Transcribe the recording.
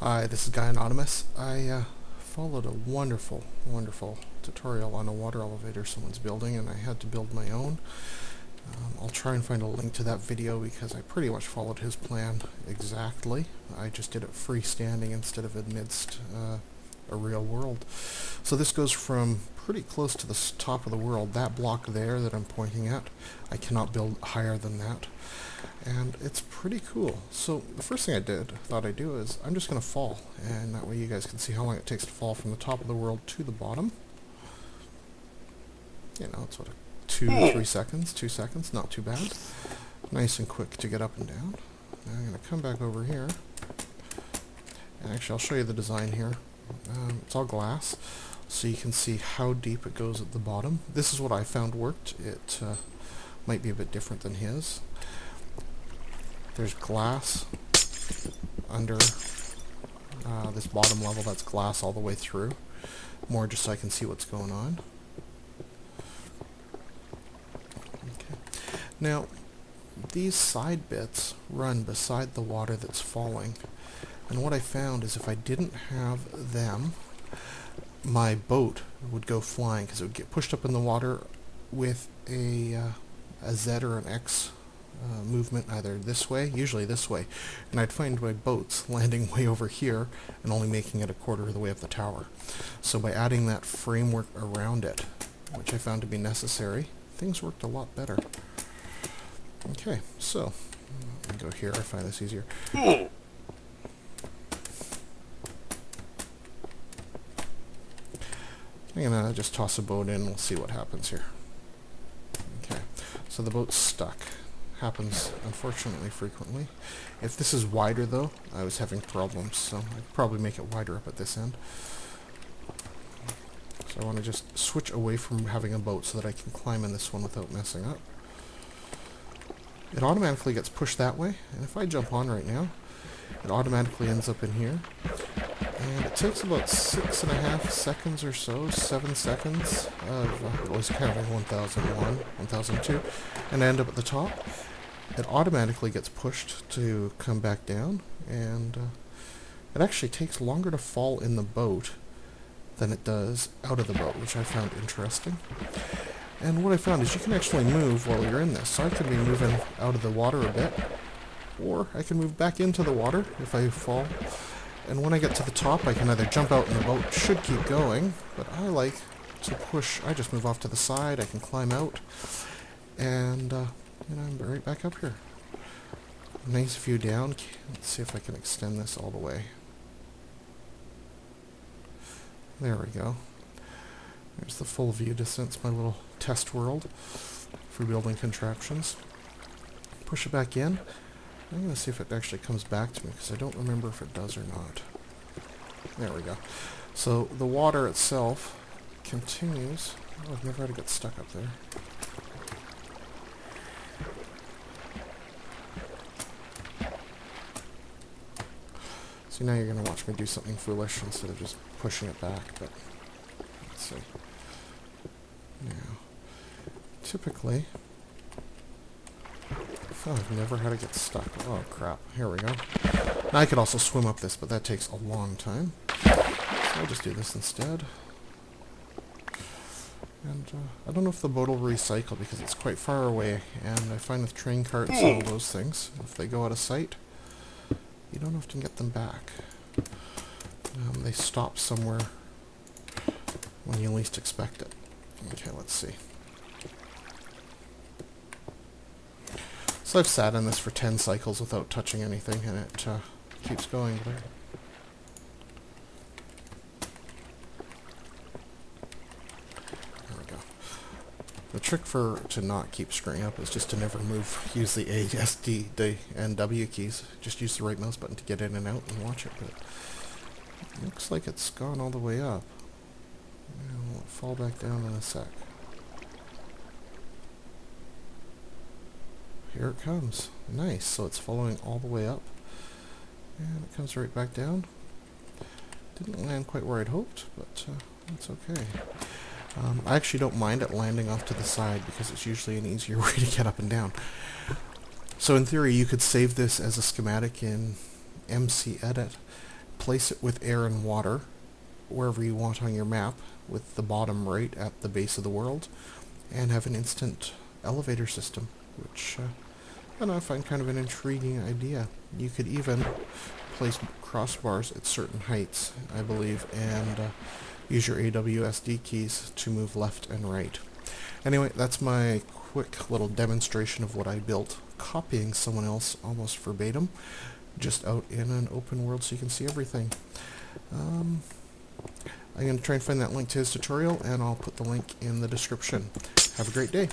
Hi, this is Guy Anonymous. I followed a wonderful tutorial on a water elevator someone's building, and I had to build my own. I'll try and find a link to that video because I pretty much followed his plan exactly. I just did it freestanding instead of amidst a real world. So this goes from pretty close to the top of the world, that block there that I'm pointing at. I cannot build higher than that. And it's pretty cool. So the first thing thought I'd do is I'm just going to fall, and that way you guys can see how long it takes to fall from the top of the world to the bottom. You know, it's what, 2 seconds, not too bad. Nice and quick to get up and down. Now I'm going to come back over here, and actually I'll show you the design here. It's all glass, so you can see how deep it goes at the bottom. This is what I found worked. It might be a bit different than his. There's glass under this bottom level. That's glass all the way through. More just so I can see what's going on. Okay. Now, these side bits run beside the water that's falling. And what I found is if I didn't have them, my boat would go flying because it would get pushed up in the water with a Z or an X movement, either this way, usually this way, and I'd find my boats landing way over here and only making it a quarter of the way up the tower. So by adding that framework around it, which I found to be necessary, things worked a lot better. Okay, so I'll go here. I find this easier. I'm gonna just toss a boat in. We'll see what happens here. Okay, so the boat's stuck. Happens unfortunately frequently. If this is wider though, I was having problems, so I'd probably make it wider up at this end. So I want to just switch away from having a boat so that I can climb in this one without messing up. It automatically gets pushed that way, and if I jump on right now, it automatically ends up in here. And it takes about 6.5 seconds or so, 7 seconds of, it was counting 1001, 1002, and I end up at the top. It automatically gets pushed to come back down, and it actually takes longer to fall in the boat than it does out of the boat, which I found interesting. And what I found is you can actually move while you're in this. So I could be moving out of the water a bit, or I can move back into the water if I fall. And when I get to the top, I can either jump out and the boat should keep going, but I like to push. I just move off to the side, I can climb out, and I'm right back up here. Nice view down. Let's see if I can extend this all the way. There we go. There's the full view distance, my little test world for building contraptions. Push it back in. I'm going to see if it actually comes back to me, because I don't remember if it does or not. There we go. So the water itself continues. Oh, I've never had to get stuck up there. So now you're going to watch me do something foolish instead of just pushing it back, but let's see. Now, typically, oh, I've never had to get stuck. Oh crap, here we go. Now I could also swim up this, but that takes a long time. So I'll just do this instead. And I don't know if the boat will recycle because it's quite far away, and I find with train carts and all those things, if they go out of sight, you don't often get them back. They stop somewhere when you least expect it. Okay, let's see. So I've sat in this for 10 cycles without touching anything, and it keeps going. There we go. The trick to not keep screwing up is just to never use the A, S, D, and W keys. Just use the right mouse button to get in and out and watch it. But it looks like it's gone all the way up. I'll fall back down in a sec. Here it comes. Nice. So it's following all the way up. And it comes right back down. Didn't land quite where I'd hoped, but that's okay. I actually don't mind it landing off to the side because it's usually an easier way to get up and down. So in theory, you could save this as a schematic in MC Edit, replace it with air and water wherever you want on your map, with the bottom right at the base of the world, and have an instant elevator system, which I don't know, I find kind of an intriguing idea. You could even place crossbars at certain heights, I believe, and use your AWSD keys to move left and right. Anyway, that's my quick little demonstration of what I built, copying someone else almost verbatim, just out in an open world so you can see everything. I'm going to try and find that link to his tutorial, and I'll put the link in the description. Have a great day.